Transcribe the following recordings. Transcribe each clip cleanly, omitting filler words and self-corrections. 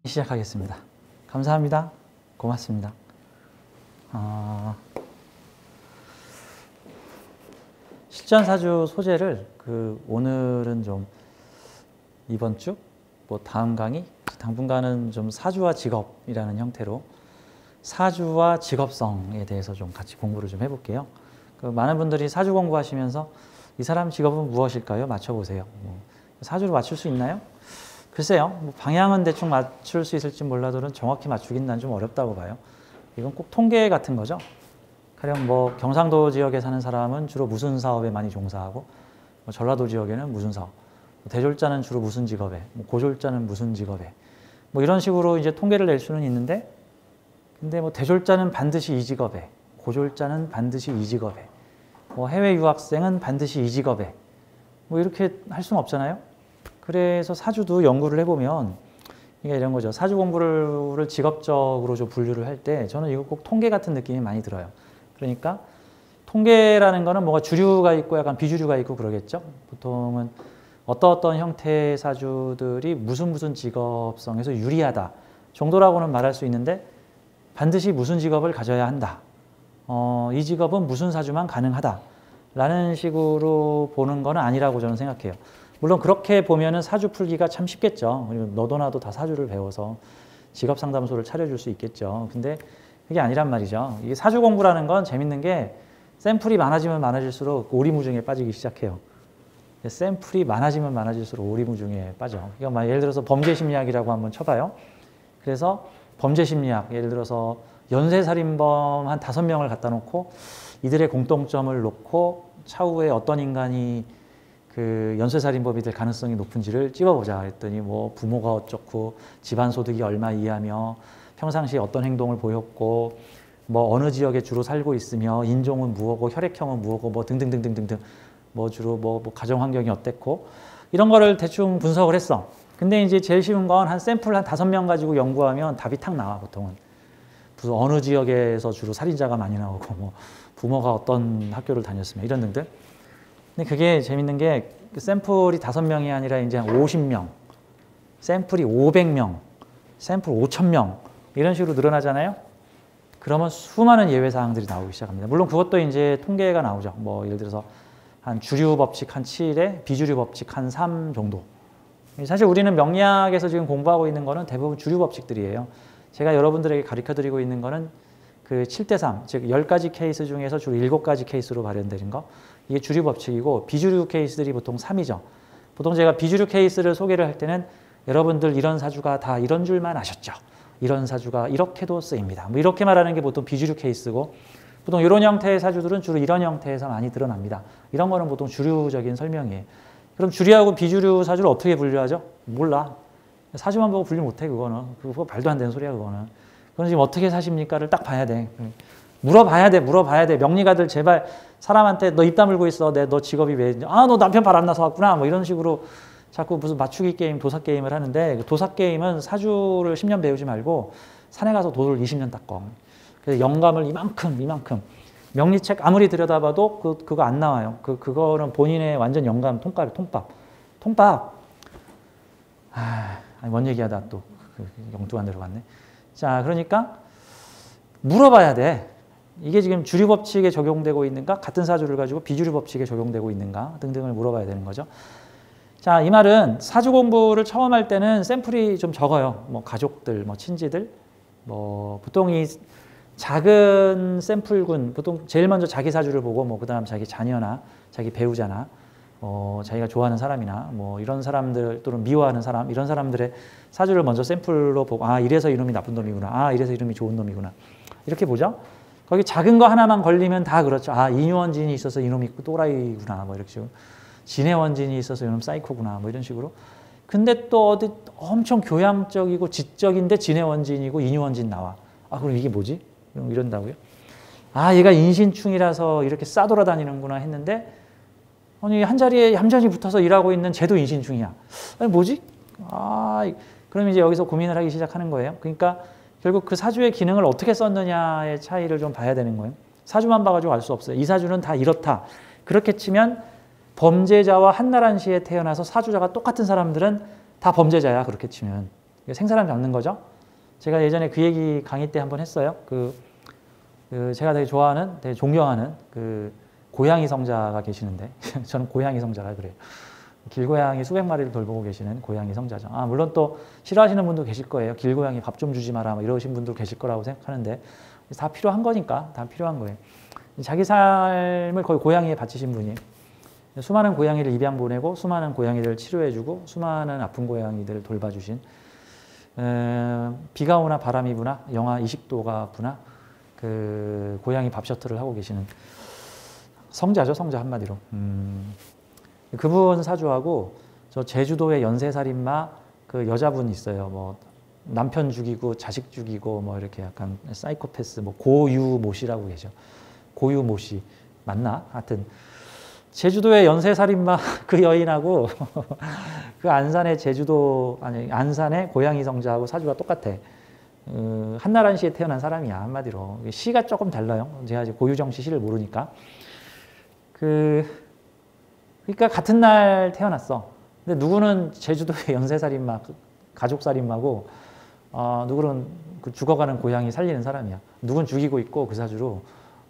시작하겠습니다. 감사합니다. 고맙습니다. 실전사주 소재를 오늘은 좀 이번 주, 뭐 다음 강의, 당분간은 좀 사주와 직업이라는 형태로 사주와 직업성에 대해서 좀 같이 공부를 좀 해볼게요. 많은 분들이 사주 공부하시면서 이 사람 직업은 무엇일까요? 맞춰보세요. 사주로 맞출 수 있나요? 글쎄요, 방향은 대충 맞출 수 있을지 몰라도 정확히 맞추긴 난 좀 어렵다고 봐요. 이건 꼭 통계 같은 거죠. 가령 뭐 경상도 지역에 사는 사람은 주로 무슨 사업에 많이 종사하고, 전라도 지역에는 무슨 사업, 대졸자는 주로 무슨 직업에, 고졸자는 무슨 직업에, 뭐 이런 식으로 이제 통계를 낼 수는 있는데, 근데 뭐 대졸자는 반드시 이 직업에, 고졸자는 반드시 이 직업에, 뭐 해외 유학생은 반드시 이 직업에, 뭐 이렇게 할 수는 없잖아요. 그래서 사주도 연구를 해보면 이게 이런 거죠. 사주 공부를 직업적으로 좀 분류를 할 때 저는 이거 꼭 통계 같은 느낌이 많이 들어요. 그러니까 통계라는 거는 뭐가 주류가 있고 약간 비주류가 있고 그러겠죠. 보통은 어떤 형태의 사주들이 무슨 직업성에서 유리하다 정도라고는 말할 수 있는데 반드시 무슨 직업을 가져야 한다. 이 직업은 무슨 사주만 가능하다. 라는 식으로 보는 건 아니라고 저는 생각해요. 물론 그렇게 보면은 사주 풀기가 참 쉽겠죠. 너도 나도 다 사주를 배워서 직업 상담소를 차려줄 수 있겠죠. 근데 그게 아니란 말이죠. 이게 사주 공부라는 건 재밌는 게 샘플이 많아지면 많아질수록 오리무중에 빠지기 시작해요. 샘플이 많아지면 많아질수록 오리무중에 빠져. 그러니까 예를 들어서 범죄심리학이라고 한번 쳐봐요. 그래서 범죄심리학, 예를 들어서 연쇄살인범 한 5명을 갖다 놓고 이들의 공통점을 놓고 차후에 어떤 인간이 그 연쇄살인범이 될 가능성이 높은지를 찍어보자 했더니 뭐 부모가 어쩌고 집안 소득이 얼마 이하며 평상시에 어떤 행동을 보였고 뭐 어느 지역에 주로 살고 있으며 인종은 무엇고 혈액형은 무엇고 뭐 등등등등등등 뭐 주로 뭐 가정 환경이 어땠고 이런 거를 대충 분석을 했어. 근데 이제 제일 쉬운 건 한 샘플 한 5명 가지고 연구하면 답이 탁 나와. 보통은 무슨 어느 지역에서 주로 살인자가 많이 나오고 뭐 부모가 어떤 학교를 다녔으며 이런 등등. 근데 그게 재밌는 게 샘플이 5명이 아니라 이제 한 50명, 샘플이 500명, 샘플 5,000명 이런 식으로 늘어나잖아요. 그러면 수많은 예외 사항들이 나오기 시작합니다. 물론 그것도 이제 통계가 나오죠. 뭐 예를 들어서 한 주류 법칙 한 7에 비주류 법칙 한 3 정도. 사실 우리는 명리학에서 지금 공부하고 있는 거는 대부분 주류 법칙들이에요. 제가 여러분들에게 가르쳐드리고 있는 거는 그 7대3, 즉 10가지 케이스 중에서 주로 7가지 케이스로 발현되는 거. 이게 주류 법칙이고 비주류 케이스들이 보통 3이죠. 보통 제가 비주류 케이스를 소개를 할 때는 여러분들 이런 사주가 다 이런 줄만 아셨죠. 이런 사주가 이렇게도 쓰입니다. 뭐 이렇게 말하는 게 보통 비주류 케이스고 보통 이런 형태의 사주들은 주로 이런 형태에서 많이 드러납니다. 이런 거는 보통 주류적인 설명이에요. 그럼 주류하고 비주류 사주를 어떻게 분류하죠? 몰라. 사주만 보고 분류 못해 그거는. 그거 말도 안 되는 소리야 그거는. 그건 지금 어떻게 사십니까를 딱 봐야 돼. 물어봐야 돼. 명리가들 제발 사람한테 너 입 다물고 있어. 너 직업이 왜? 너 남편 바람 나서 왔구나. 뭐 이런 식으로 자꾸 무슨 맞추기 게임, 도사 게임을 하는데 도사 게임은 사주를 10년 배우지 말고 산에 가서 돌을 20년 닦어. 그래서 영감을 이만큼. 명리책 아무리 들여다봐도 그거 안 나와요. 그거는 본인의 완전 영감 통밥. 뭔 얘기하다 또 영두가 들어갔네. 자, 그러니까 물어봐야 돼. 이게 지금 주류 법칙에 적용되고 있는가? 같은 사주를 가지고 비주류 법칙에 적용되고 있는가? 등등을 물어봐야 되는 거죠. 자, 이 말은 사주 공부를 처음 할 때는 샘플이 좀 적어요. 뭐 가족들, 뭐 친지들, 뭐 보통 이 작은 샘플군, 보통 제일 먼저 자기 사주를 보고 뭐 그다음 자기 자녀나 자기 배우자나 자기가 좋아하는 사람이나 뭐 이런 사람들 또는 미워하는 사람 이런 사람들의 사주를 먼저 샘플로 보고 이래서 이놈이 나쁜 놈이구나. 이래서 이놈이 좋은 놈이구나. 이렇게 보죠. 거기 작은 거 하나만 걸리면 다 그렇죠. 인유원진이 있어서 이놈이 또라이구나. 뭐 이렇게 식으로. 진해원진이 있어서 이놈 사이코구나. 뭐 이런 식으로. 근데 또 어디 엄청 교양적이고 지적인데 진해원진이고 인유원진 나와. 그럼 이게 뭐지? 이런다고요? 얘가 인신충이라서 이렇게 싸돌아다니는구나 했는데 아니 한 자리에 얌전히 붙어서 일하고 있는 쟤도 인신충이야. 뭐지? 그럼 이제 여기서 고민을 하기 시작하는 거예요. 그러니까 결국 그 사주의 기능을 어떻게 썼느냐의 차이를 좀 봐야 되는 거예요. 사주만 봐가지고 알 수 없어요. 이 사주는 다 이렇다. 그렇게 치면 범죄자와 한나라시에 태어나서 사주자가 똑같은 사람들은 다 범죄자야. 그렇게 치면. 생사람 잡는 거죠. 제가 예전에 그 얘기 강의 때 한번 했어요. 제가 되게 좋아하는, 되게 존경하는 그 고양이 성자가 계시는데 저는 고양이 성자라 그래요. 길고양이 수백 마리를 돌보고 계시는 고양이 성자죠. 물론 또 싫어하시는 분도 계실 거예요. 길고양이 밥 좀 주지 마라 이러신 분도 계실 거라고 생각하는데 다 필요한 거니까 다 필요한 거예요. 자기 삶을 거의 고양이에 바치신 분이 수많은 고양이를 입양 보내고 수많은 고양이를 치료해주고 수많은 아픈 고양이들을 돌봐주신 비가 오나 바람이 부나 영하 20도가 부나 그 고양이 밥 셔틀을 하고 계시는 성자죠. 성자 한마디로. 그분 사주하고 저 제주도의 연쇄살인마 그 여자분 있어요. 뭐 남편 죽이고 자식 죽이고 뭐 이렇게 약간 사이코패스 뭐 고유모 씨라고 계셔. 고유모 씨 맞나? 하여튼 제주도의 연쇄살인마 그 여인하고 그 안산의 안산의 고양이 성자하고 사주가 똑같아. 한나란 시에 태어난 사람이야. 한마디로 시가 조금 달라요. 제가 아직 고유정 씨 시를 모르니까. 그러니까 같은 날 태어났어. 근데 누구는 제주도의 연쇄살인마, 가족살인마고, 누구는 그 죽어가는 고양이 살리는 사람이야. 누군 죽이고 있고 그 사주로,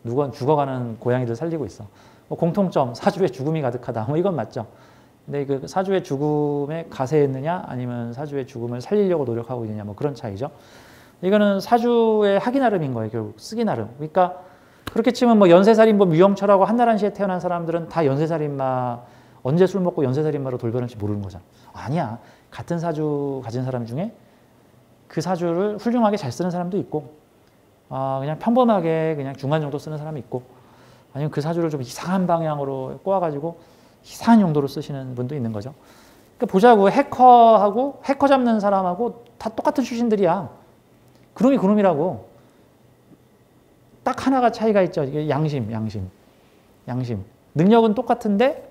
누군 죽어가는 고양이를 살리고 있어. 공통점, 사주에 죽음이 가득하다. 이건 맞죠. 근데 그 사주의 죽음에 가세했느냐, 아니면 사주의 죽음을 살리려고 노력하고 있느냐, 뭐 그런 차이죠. 이거는 사주의 하기 나름인 거예요. 결국 쓰기 나름. 그러니까 그렇게 치면 뭐 연쇄살인범 유영철하고 한나란 시에 태어난 사람들은 다 연쇄살인마 언제 술 먹고 연쇄살인마로 돌변할지 모르는 거잖아. 아니야. 같은 사주 가진 사람 중에 그 사주를 훌륭하게 잘 쓰는 사람도 있고 그냥 평범하게 그냥 중간 정도 쓰는 사람이 있고 아니면 그 사주를 좀 이상한 방향으로 꼬아가지고 이상한 용도로 쓰시는 분도 있는 거죠. 그러니까 보자고 해커하고 해커 잡는 사람하고 다 똑같은 출신들이야. 그놈이 그놈이라고. 딱 하나가 차이가 있죠. 이게 양심. 능력은 똑같은데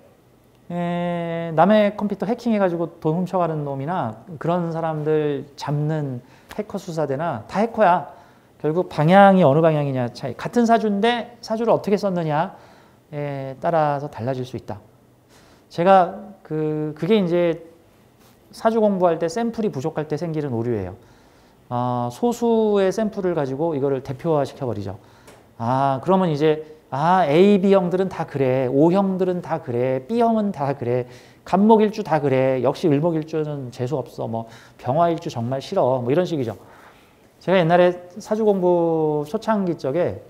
남의 컴퓨터 해킹해가지고 돈 훔쳐가는 놈이나 그런 사람들 잡는 해커 수사대나 다 해커야. 결국 방향이 어느 방향이냐 차이. 같은 사주인데 사주를 어떻게 썼느냐에 따라서 달라질 수 있다. 제가 그게 이제 사주 공부할 때 샘플이 부족할 때 생기는 오류예요. 소수의 샘플을 가지고 이거를 대표화 시켜버리죠. 그러면 이제 A, B형들은 다 그래. O형들은 다 그래. B형은 다 그래. 간목일주 다 그래. 역시 을목일주는 재수없어. 뭐 병화일주 정말 싫어. 뭐 이런 식이죠. 제가 옛날에 사주 공부 초창기 쪽에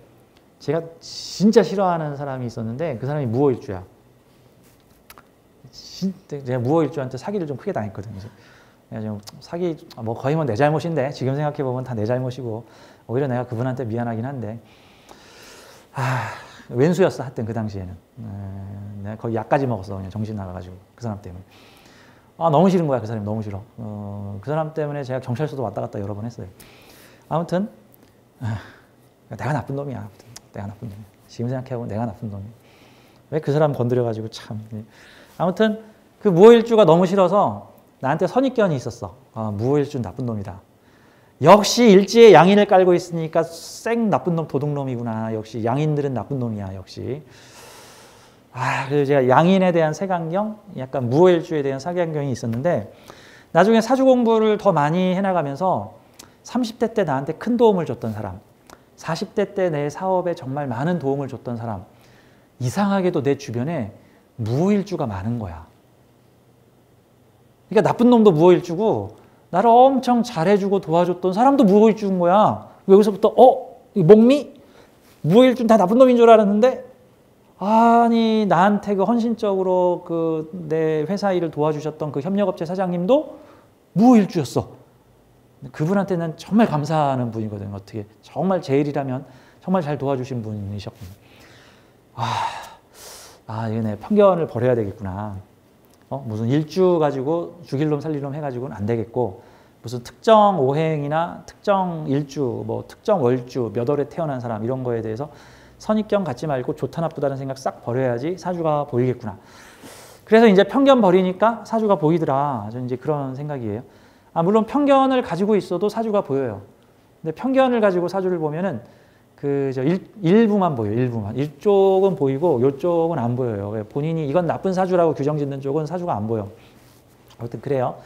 제가 진짜 싫어하는 사람이 있었는데 그 사람이 무오일주야. 제가 무오일주한테 사기를 좀 크게 당했거든요. 지금 사기 뭐 거의 뭐 내 잘못인데 지금 생각해 보면 다 내 잘못이고 오히려 내가 그분한테 미안하긴 한데 왼수였어. 하여튼 그 당시에는 내가 거의 약까지 먹었어. 그냥 정신 나가가지고 그 사람 때문에 너무 싫은 거야. 그 사람이 너무 싫어. 그 사람 때문에 제가 경찰서도 왔다 갔다 여러 번 했어요. 아무튼 내가 나쁜 놈이야. 내가 나쁜 놈이야. 지금 생각해보면 내가 나쁜 놈이야. 왜 그 사람 건드려가지고 참. 아무튼 그 무오일주가 너무 싫어서 나한테 선입견이 있었어. 무오일주는 나쁜 놈이다. 역시 일지에 양인을 깔고 있으니까 쌩 나쁜 놈 도둑놈이구나. 역시 양인들은 나쁜 놈이야. 역시. 그래서 제가 양인에 대한 색안경, 약간 무오일주에 대한 색안경이 있었는데 나중에 사주 공부를 더 많이 해나가면서 30대 때 나한테 큰 도움을 줬던 사람, 40대 때 내 사업에 정말 많은 도움을 줬던 사람, 이상하게도 내 주변에 무오일주가 많은 거야. 그러니까 나쁜 놈도 무오일주고 나를 엄청 잘해주고 도와줬던 사람도 무오일주인 거야. 여기서부터 목미? 무오일주는 다 나쁜 놈인 줄 알았는데 아니 나한테 그 헌신적으로 그 내 회사 일을 도와주셨던 그 협력업체 사장님도 무오일주였어. 그분한테는 정말 감사하는 분이거든요. 어떻게 정말 제 일이라면 정말 잘 도와주신 분이셨군요. 이거 내 편견을 버려야 되겠구나. 무슨 일주 가지고 죽일 놈 살릴 놈 해가지고는 안 되겠고 무슨 특정 오행이나 특정 일주, 뭐 특정 월주, 몇 월에 태어난 사람 이런 거에 대해서 선입견 갖지 말고 좋다 나쁘다는 생각 싹 버려야지 사주가 보이겠구나. 그래서 이제 편견 버리니까 사주가 보이더라. 저는 이제 그런 생각이에요. 물론 편견을 가지고 있어도 사주가 보여요. 근데 편견을 가지고 사주를 보면은 일부만 보여요. 일부만. 이쪽은 보이고 이쪽은 안 보여요. 본인이 이건 나쁜 사주라고 규정 짓는 쪽은 사주가 안 보여. 아무튼 그래요.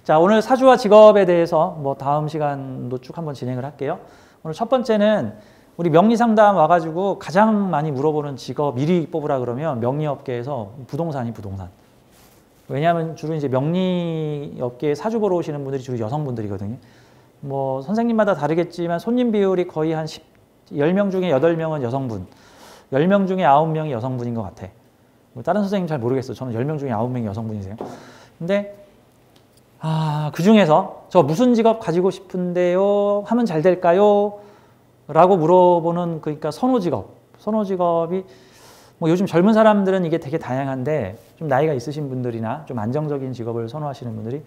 자, 오늘 사주와 직업에 대해서 뭐 다음 시간도 쭉 한번 진행을 할게요. 오늘 첫 번째는 우리 명리상담 와가지고 가장 많이 물어보는 직업 1위 뽑으라 그러면 명리업계에서 부동산. 왜냐하면 주로 이제 명리업계에 사주 보러 오시는 분들이 주로 여성분들이거든요. 뭐 선생님마다 다르겠지만 손님 비율이 거의 한 10명 중에 8명은 여성분, 10명 중에 9명이 여성분인 것 같아. 뭐 다른 선생님 잘 모르겠어요. 저는 10명 중에 9명이 여성분이세요. 근데 그 중에서 저 무슨 직업 가지고 싶은데요? 하면 잘 될까요? 라고 물어보는 그러니까 선호직업이 뭐 요즘 젊은 사람들은 이게 되게 다양한데 좀 나이가 있으신 분들이나 좀 안정적인 직업을 선호하시는 분들이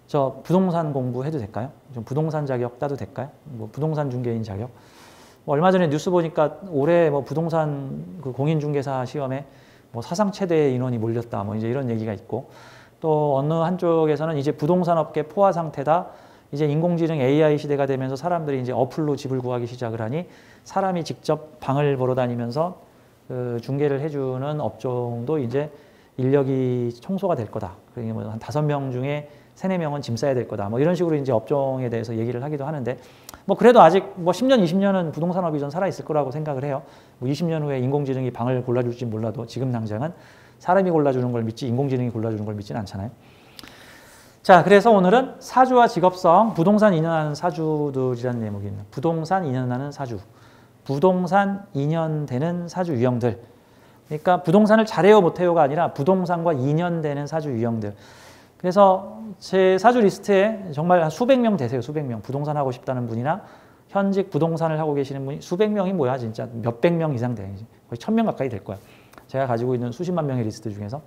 저 부동산 공부해도 될까요? 좀 부동산 자격 따도 될까요? 뭐 부동산 중개인 자격? 뭐 얼마 전에 뉴스 보니까 올해 뭐 부동산 그 공인중개사 시험에 뭐 사상 최대 인원이 몰렸다. 뭐 이제 이런 얘기가 있고 또 어느 한쪽에서는 이제 부동산 업계 포화 상태다. 이제 인공지능 AI 시대가 되면서 사람들이 이제 어플로 집을 구하기 시작을 하니 사람이 직접 방을 보러 다니면서 그 중개를 해주는 업종도 이제 인력이 청소가 될 거다. 그러니까 뭐 한 5명 중에 3, 4명은 짐 싸야 될 거다. 뭐 이런 식으로 이제 업종에 대해서 얘기를 하기도 하는데 뭐 그래도 아직 뭐 10년, 20년은 부동산업이 전 살아있을 거라고 생각을 해요. 뭐 20년 후에 인공지능이 방을 골라줄지 몰라도 지금 당장은 사람이 골라주는 걸 믿지 인공지능이 골라주는 걸 믿지는 않잖아요. 자, 그래서 오늘은 사주와 직업성, 부동산 인연하는 사주들이라는 제목입니다. 부동산 인연하는 사주, 부동산 인연되는 사주 유형들. 그러니까 부동산을 잘해요 못해요가 아니라 부동산과 인연되는 사주 유형들. 그래서 제 사주 리스트에 정말 한 수백 명 되세요. 수백 명. 부동산 하고 싶다는 분이나 현직 부동산을 하고 계시는 분이 수백 명이 뭐야 진짜 몇백 명 이상 돼. 거의 1000명 가까이 될 거야. 제가 가지고 있는 수십만 명의 리스트 중에서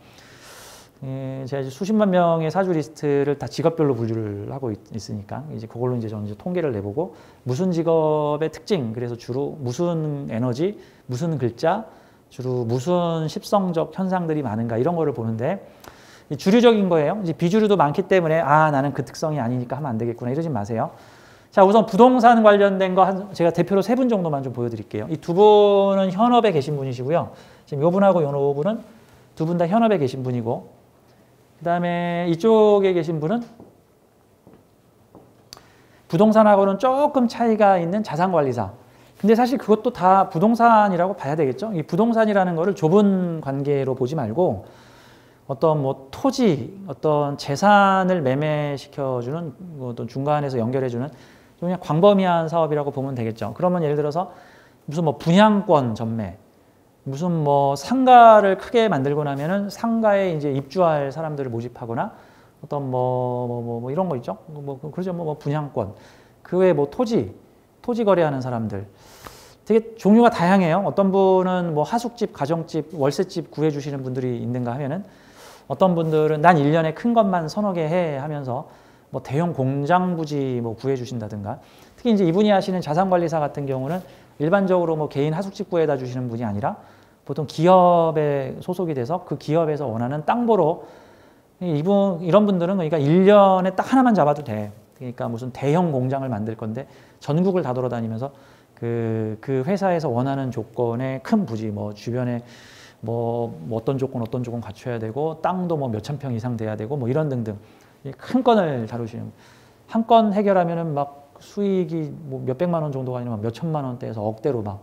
제가 이제 수십만 명의 사주 리스트를 다 직업별로 분류를 하고 있으니까 이제 그걸로 이제 저는 이제 통계를 내보고 무슨 직업의 특징, 그래서 주로 무슨 에너지, 무슨 글자, 주로 무슨 십성적 현상들이 많은가 이런 거를 보는데 주류적인 거예요. 이제 비주류도 많기 때문에 나는 그 특성이 아니니까 하면 안 되겠구나 이러지 마세요. 자, 우선 부동산 관련된 거 제가 대표로 3분 정도만 좀 보여드릴게요. 이 두 분은 현업에 계신 분이시고요. 지금 요 분하고 요 분은 두 분 다 현업에 계신 분이고, 그 다음에 이쪽에 계신 분은 부동산하고는 조금 차이가 있는 자산관리사. 근데 사실 그것도 다 부동산이라고 봐야 되겠죠. 이 부동산이라는 거를 좁은 관계로 보지 말고 어떤 뭐 토지, 어떤 재산을 매매시켜주는 어떤 중간에서 연결해주는 그냥 광범위한 사업이라고 보면 되겠죠. 그러면 예를 들어서 무슨 뭐 분양권 전매, 무슨 뭐 상가를 크게 만들고 나면은 상가에 이제 입주할 사람들을 모집하거나 어떤 뭐 이런 거 있죠. 그러죠. 뭐 분양권. 그 외에 뭐 토지 거래하는 사람들. 되게 종류가 다양해요. 어떤 분은 뭐 하숙집, 가정집, 월세집 구해주시는 분들이 있는가 하면은 어떤 분들은 난 1년에 큰 것만 서너 개 해 하면서 뭐 대형 공장 부지 뭐 구해주신다든가. 특히 이제 이분이 하시는 자산관리사 같은 경우는 일반적으로 뭐 개인 하숙집 구해다 주시는 분이 아니라 보통 기업에 소속이 돼서 그 기업에서 원하는 땅 보러 이런 분들은 그러니까 1년에 딱 하나만 잡아도 돼. 그러니까 무슨 대형 공장을 만들 건데 전국을 다 돌아다니면서 그 회사에서 원하는 조건의 큰 부지 뭐 주변에 뭐 어떤 조건 갖춰야 되고 땅도 뭐 몇천 평 이상 돼야 되고 뭐 이런 등등 큰 건을 다루시는 한 건 해결하면은 막 수익이 뭐 몇백만 원 정도가 아니라 몇천만 원대에서 억대로 막.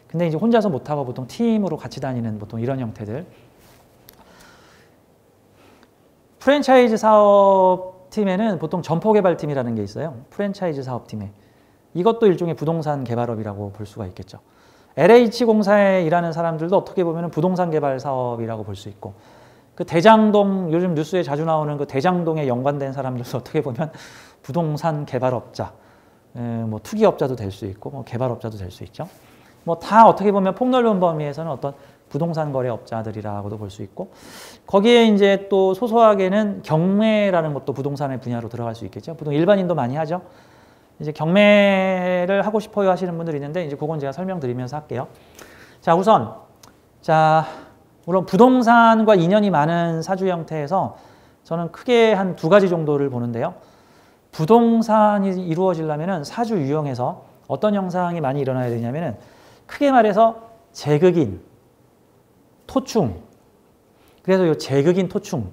근데 이제 혼자서 못하고 보통 팀으로 같이 다니는 보통 이런 형태들. 프랜차이즈 사업팀에는 보통 점포개발팀이라는 게 있어요. 프랜차이즈 사업팀에. 이것도 일종의 부동산 개발업이라고 볼 수가 있겠죠. LH공사에 일하는 사람들도 어떻게 보면 부동산 개발 사업이라고 볼 수 있고, 그 대장동, 요즘 뉴스에 자주 나오는 그 대장동에 연관된 사람들도 어떻게 보면 부동산 개발업자, 뭐 투기업자도 될 수 있고, 뭐 개발업자도 될 수 있죠. 뭐 다 어떻게 보면 폭넓은 범위에서는 어떤 부동산 거래업자들이라고도 볼 수 있고, 거기에 이제 또 소소하게는 경매라는 것도 부동산의 분야로 들어갈 수 있겠죠. 보통 일반인도 많이 하죠. 이제 경매를 하고 싶어요 하시는 분들이 있는데 이제 그건 제가 설명드리면서 할게요. 자, 우선 물론 부동산과 인연이 많은 사주 형태에서 저는 크게 한 2가지 정도를 보는데요. 부동산이 이루어지려면은 사주 유형에서 어떤 현상이 많이 일어나야 되냐면은 크게 말해서 제극인, 토충. 그래서 이 제극인 토충.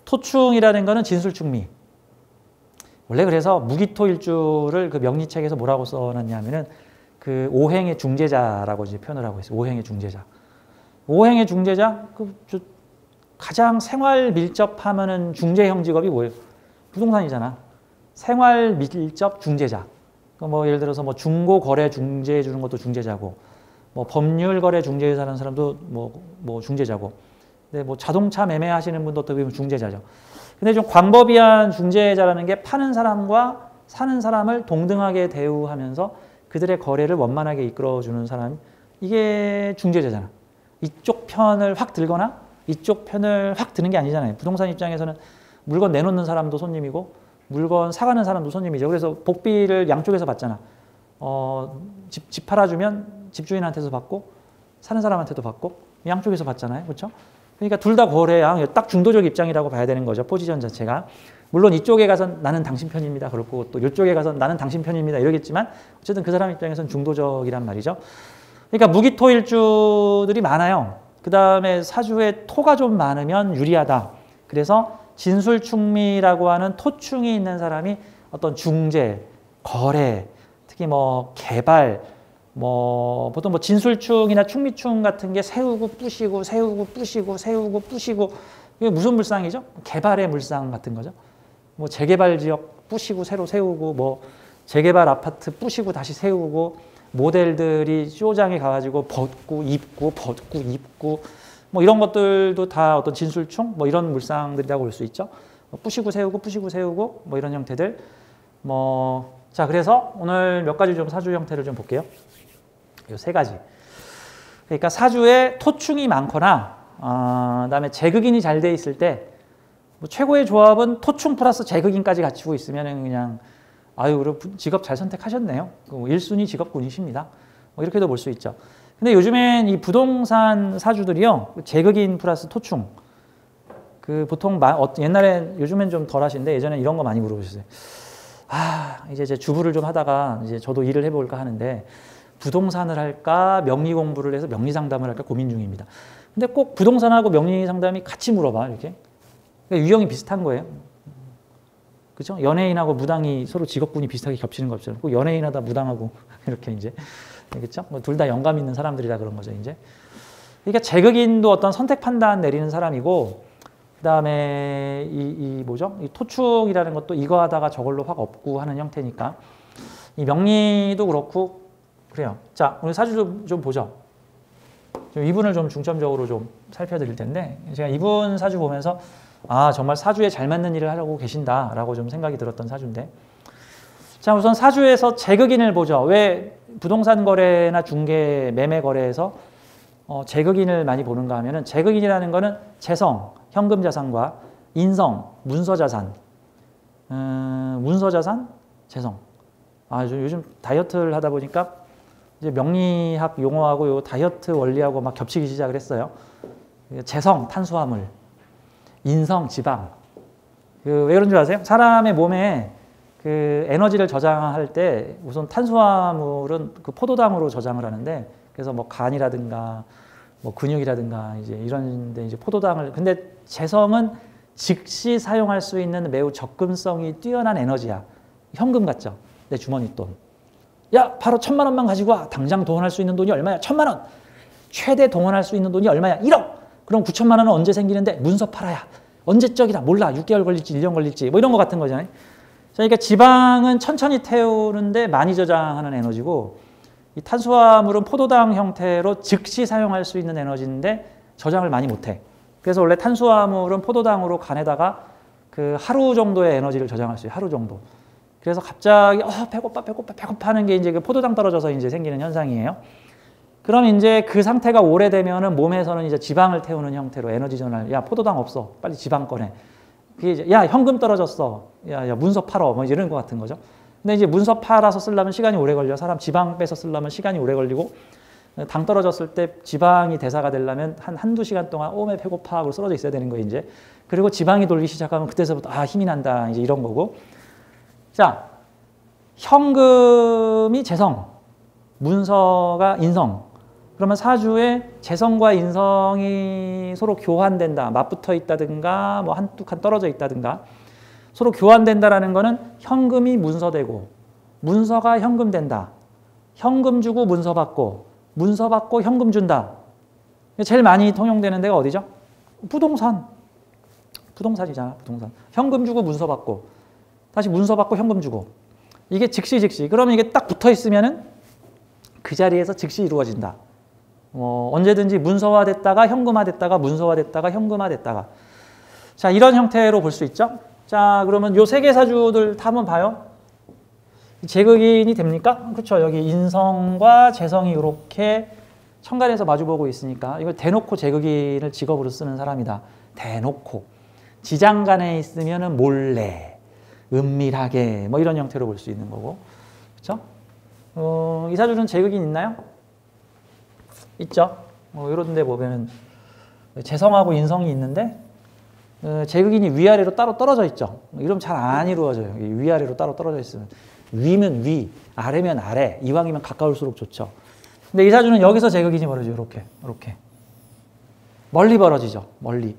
토충이라는 거는 진술충미. 원래 그래서 무기토일주를 그 명리책에서 뭐라고 써놨냐면은 그 오행의 중재자라고 이제 표현을 하고 있어요. 오행의 중재자. 오행의 중재자, 가장 생활 밀접하면은 중재형 직업이 뭐예요? 부동산이잖아. 생활 밀접 중재자. 뭐 예를 들어서 뭐 중고 거래 중재해 주는 것도 중재자고, 뭐 법률 거래 중재해 하는 사람도 뭐 중재자고, 근데 뭐 자동차 매매하시는 분도 어떻게 보면 중재자죠. 근데 좀 광범위한 중재자라는 게 파는 사람과 사는 사람을 동등하게 대우하면서 그들의 거래를 원만하게 이끌어주는 사람, 이게 중재자잖아. 이쪽 편을 확 들거나 이쪽 편을 확 드는 게 아니잖아요. 부동산 입장에서는 물건 내놓는 사람도 손님이고 물건 사가는 사람도 손님이죠. 그래서 복비를 양쪽에서 받잖아. 집 팔아주면 집주인한테도 받고 사는 사람한테도 받고 양쪽에서 받잖아요. 그렇죠? 그러니까 둘 다 거래야 딱 중도적 입장이라고 봐야 되는 거죠. 포지션 자체가. 물론 이쪽에 가서 나는 당신 편입니다. 그렇고 또 이쪽에 가서 나는 당신 편입니다. 이러겠지만 어쨌든 그 사람 입장에서는 중도적이란 말이죠. 그러니까 무기토일주들이 많아요. 그 다음에 사주에 토가 좀 많으면 유리하다. 그래서 진술충미라고 하는 토충이 있는 사람이 어떤 중재, 거래, 특히 뭐 개발, 뭐 보통 뭐 진술충이나 충미충 같은 게 세우고 부시고 세우고 부시고 세우고 부시고, 이게 무슨 물상이죠? 개발의 물상 같은 거죠. 뭐 재개발 지역 부시고 새로 세우고, 뭐 재개발 아파트 부시고 다시 세우고, 모델들이 쇼장에 가가지고 벗고 입고 벗고 입고, 뭐 이런 것들도 다 어떤 진술충 뭐 이런 물상들이라고 볼 수 있죠. 부시고 세우고 뭐 이런 형태들. 자, 그래서 오늘 몇 가지 좀 사주 형태를 좀 볼게요. 이 세 가지. 그러니까 사주에 토충이 많거나 그다음에 제극인이 잘 돼 있을 때 뭐 최고의 조합은 토충 플러스 제극인까지 갖추고 있으면 그냥 아유, 직업 잘 선택하셨네요. 1순위 직업군이십니다. 뭐 이렇게도 볼 수 있죠. 근데 요즘엔 이 부동산 사주들이요, 제극인 플러스 토충. 보통 옛날에 요즘엔 좀 덜 하신데 예전에 이런 거 많이 물어보셨어요. 이제 주부를 좀 하다가 이제 저도 일을 해볼까 하는데 부동산을 할까 명리 공부를 해서 명리 상담을 할까 고민 중입니다. 근데 꼭 부동산하고 명리 상담이 같이 물어봐 이렇게. 그러니까 유형이 비슷한 거예요. 그렇죠? 연예인하고 무당이 서로 직업군이 비슷하게 겹치는 거 없잖아요. 꼭 연예인하다 무당하고 이렇게 이제, 그렇죠? 둘 다 영감 있는 사람들이라 그런 거죠, 이제. 그러니까 제극인도 어떤 선택 판단 내리는 사람이고, 그다음에 이 토충이라는 것도 이거 하다가 저걸로 확 업고 하는 형태니까 이 명리도 그렇고 그래요. 자, 오늘 사주 좀 보죠. 이분을 좀 중점적으로 좀 살펴드릴 텐데, 제가 이분 사주 보면서 정말 사주에 잘 맞는 일을 하려고 계신다라고 좀 생각이 들었던 사주인데, 자, 우선 사주에서 제극인을 보죠. 왜 부동산 거래나 중개, 매매 거래에서 제극인을 많이 보는가 하면은, 제극인이라는 거는 재성, 현금 자산과 인성, 문서 자산, 재성. 요즘 다이어트를 하다 보니까 이제 명리학 용어하고 요 다이어트 원리하고 막 겹치기 시작을 했어요. 재성, 탄수화물, 인성, 지방. 왜 그런 줄 아세요? 사람의 몸에 에너지를 저장할 때 우선 탄수화물은 포도당으로 저장을 하는데, 그래서 뭐 간이라든가 뭐 근육이라든가 이제 이런데 이제 포도당을, 근데 재성은 즉시 사용할 수 있는 매우 접근성이 뛰어난 에너지야. 현금 같죠? 내 주머니 돈. 야, 바로 1,000만 원만 가지고 와. 당장 동원할 수 있는 돈이 얼마야? 1,000만 원. 최대 동원할 수 있는 돈이 얼마야? 1억. 그럼 9천만 원은 언제 생기는데? 문서 팔아야. 언제적이다. 몰라. 6개월 걸릴지 1년 걸릴지 뭐 이런 거 같은 거잖아요. 그러니까 지방은 천천히 태우는데 많이 저장하는 에너지고, 이 탄수화물은 포도당 형태로 즉시 사용할 수 있는 에너지인데 저장을 많이 못해. 그래서 원래 탄수화물은 포도당으로 간에다가 하루 정도의 에너지를 저장할 수 있어요. 하루 정도. 그래서 갑자기 배고파 하는 게 이제 포도당 떨어져서 이제 생기는 현상이에요. 그럼 이제 그 상태가 오래되면은 몸에서는 이제 지방을 태우는 형태로 에너지 전환. 야, 포도당 없어. 빨리 지방 꺼내. 그게 이제 야, 현금 떨어졌어. 야, 문서 팔어. 뭐 이런 것 같은 거죠. 근데 이제 문서 팔아서 쓰려면 시간이 오래 걸려. 사람 지방 빼서 쓰려면 시간이 오래 걸리고, 당 떨어졌을 때 지방이 대사가 되려면 한두 시간 동안 오메 배고파 하고 쓰러져 있어야 되는 거예요, 이제. 그리고 지방이 돌기 시작하면 그때서부터 힘이 난다. 이제 이런 거고. 자, 현금이 재성. 문서가 인성. 그러면 사주에 재성과 인성이 서로 교환된다. 맞붙어 있다든가 뭐 한두 칸 떨어져 있다든가 서로 교환된다라는 거는 현금이 문서되고 문서가 현금 된다. 현금 주고 문서 받고 문서 받고 현금 준다. 제일 많이 통용되는 데가 어디죠? 부동산. 부동산이잖아. 부동산. 현금 주고 문서 받고 다시 문서 받고 현금 주고 이게 즉시. 그러면 이게 딱 붙어 있으면은 그 자리에서 즉시 이루어진다. 언제든지 문서화 됐다가 현금화 됐다가 문서화 됐다가 현금화 됐다가 자 이런 형태로 볼 수 있죠. 자 그러면 요 세 개 사주들 다 한번 봐요. 제극인이 됩니까? 그렇죠. 여기 인성과 재성이 이렇게 천간에서 마주보고 있으니까 이걸 대놓고 제극인을 직업으로 쓰는 사람이다. 대놓고 지장간에 있으면은 몰래 은밀하게 뭐 이런 형태로 볼 수 있는 거고 그렇죠? 이 사주는 제극인 있나요? 있죠. 이런 데 보면은 재성하고 인성이 있는데 제극인이 위아래로 따로 떨어져 있죠. 이러면 잘 안 이루어져요. 위아래로 따로 떨어져 있으면 위면 위, 아래면 아래, 이왕이면 가까울수록 좋죠. 근데 이 사주는 여기서 제극인이 벌어져요. 이렇게 멀리 벌어지죠. 멀리.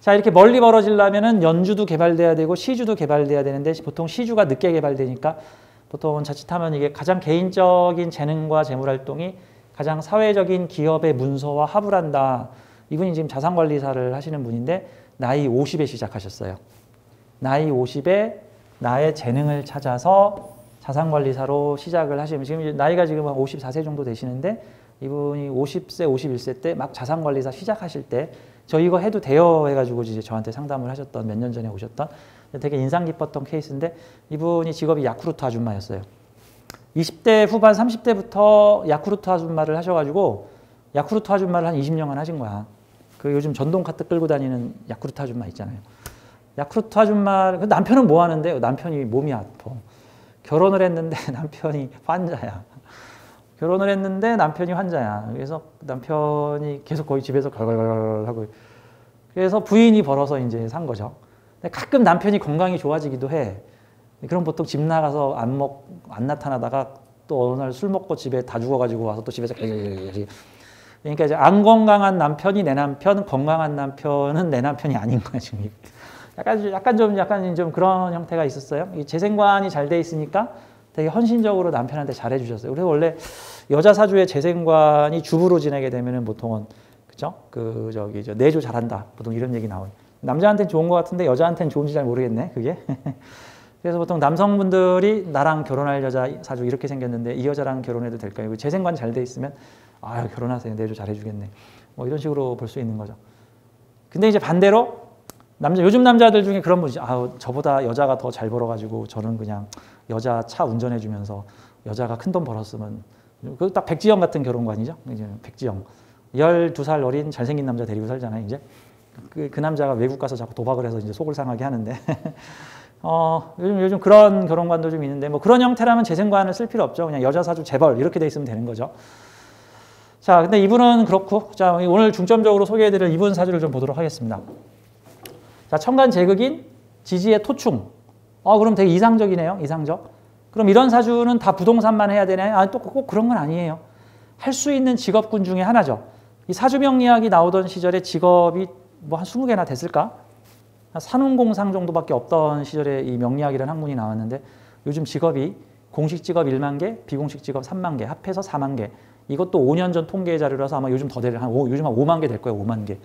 자 이렇게 멀리 벌어지려면은 연주도 개발돼야 되고 시주도 개발돼야 되는데 보통 시주가 늦게 개발되니까 보통은 자칫하면 이게 가장 개인적인 재능과 재물활동이 가장 사회적인 기업의 문서와 합을 한다. 이분이 지금 자산관리사를 하시는 분인데 나이 50에 시작하셨어요. 나이 50에 나의 재능을 찾아서 자산관리사로 시작을 하시면 지금 나이가 지금 한 54세 정도 되시는데 이분이 50세, 51세 때 막 자산관리사 시작하실 때 저 이거 해도 돼요 해가지고 이제 저한테 상담을 하셨던 몇 년 전에 오셨던 되게 인상 깊었던 케이스인데 이분이 직업이 야쿠르트 아줌마였어요. 20대 후반 30대부터 야쿠르트 아줌마를 하셔가지고 야쿠르트 아줌마를 한 20년간 하신 거야. 그 요즘 전동 카트 끌고 다니는 야쿠르트 아줌마 있잖아요. 야쿠르트 아줌마 남편은 뭐 하는데요? 남편이 몸이 아파. 결혼을 했는데 남편이 환자야. 결혼을 했는데 남편이 환자야. 그래서 남편이 계속 거의 집에서 걸걸걸 하고 그래서 부인이 벌어서 이제 산 거죠. 근데 가끔 남편이 건강이 좋아지기도 해. 그럼 보통 집 나가서 안 나타나다가 또 어느 날 술 먹고 집에 다 죽어가지고 와서 또 집에서 그러니까 이제 안 건강한 남편이 내 남편, 건강한 남편은 내 남편이 아닌 거야 지금. 약간 좀 그런 형태가 있었어요. 이 재생관이 잘 돼 있으니까 되게 헌신적으로 남편한테 잘해 주셨어요. 그래서 원래 여자 사주의 재생관이 주부로 지내게 되면은 보통은 그죠? 내조 잘한다. 보통 이런 얘기 나와요. 남자한테는 좋은 것 같은데 여자한테는 좋은지 잘 모르겠네. 그게. 그래서 보통 남성분들이 나랑 결혼할 여자 사주 이렇게 생겼는데 이 여자랑 결혼해도 될까요? 재생관 잘 돼 있으면 아 결혼하세요. 내조 잘해 주겠네. 뭐 이런 식으로 볼 수 있는 거죠. 근데 이제 반대로 요즘 남자들 중에 그런 분이죠. 저보다 여자가 더 잘 벌어가지고 저는 그냥 여자 차 운전해주면서 여자가 큰 돈 벌었으면 그 딱 백지영 같은 결혼관이죠. 이제 백지영 12살 어린 잘생긴 남자 데리고 살잖아요. 이제 그 남자가 외국 가서 자꾸 도박을 해서 이제 속을 상하게 하는데 요즘 그런 결혼관도 좀 있는데 뭐 그런 형태라면 재생관을 쓸 필요 없죠. 그냥 여자 사주 재벌 이렇게 돼 있으면 되는 거죠. 자, 근데 이분은 그렇고 자 오늘 중점적으로 소개해드릴 이분 사주를 좀 보도록 하겠습니다. 자, 천간 제극인, 지지의 토충. 그럼 되게 이상적이네요. 이상적. 그럼 이런 사주는 다 부동산만 해야 되나요? 또 꼭 그런 건 아니에요. 할 수 있는 직업군 중에 하나죠. 이 사주명리학이 나오던 시절에 직업이 뭐 한 20개나 됐을까? 산운공상 정도밖에 없던 시절에 이 명리학이라는 학문이 나왔는데 요즘 직업이 공식 직업 1만 개, 비공식 직업 3만 개, 합해서 4만 개. 이것도 5년 전 통계 자료라서 아마 요즘 더 될, 요즘 한 5만 개 될 거예요. 5만 개.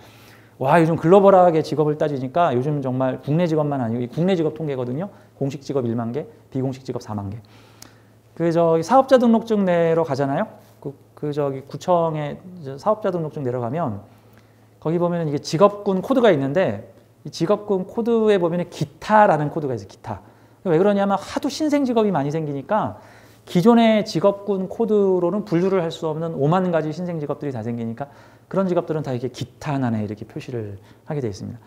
와, 요즘 글로벌하게 직업을 따지니까 요즘 정말 국내 직업만 아니고 국내 직업 통계거든요. 공식 직업 1만 개, 비공식 직업 4만 개. 사업자 등록증 내러 가잖아요. 구청에 사업자 등록증 내려가면 거기 보면 이게 직업군 코드가 있는데 이 직업군 코드에 보면 기타라는 코드가 있어요. 기타. 왜 그러냐면 하도 신생 직업이 많이 생기니까 기존의 직업군 코드로는 분류를 할 수 없는 5만 가지 신생 직업들이 다 생기니까 그런 직업들은 다 이렇게 기타란에 이렇게 표시를 하게 되어 있습니다.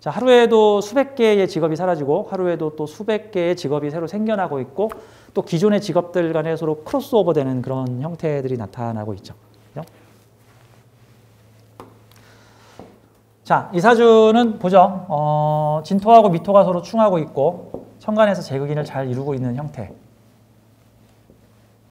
자, 하루에도 수백 개의 직업이 사라지고 하루에도 또 수백 개의 직업이 새로 생겨나고 있고 또 기존의 직업들 간에 서로 크로스오버되는 그런 형태들이 나타나고 있죠. 그죠? 자, 이 사주는 보죠. 진토하고 미토가 서로 충하고 있고 천간에서 제극인을 잘 이루고 있는 형태.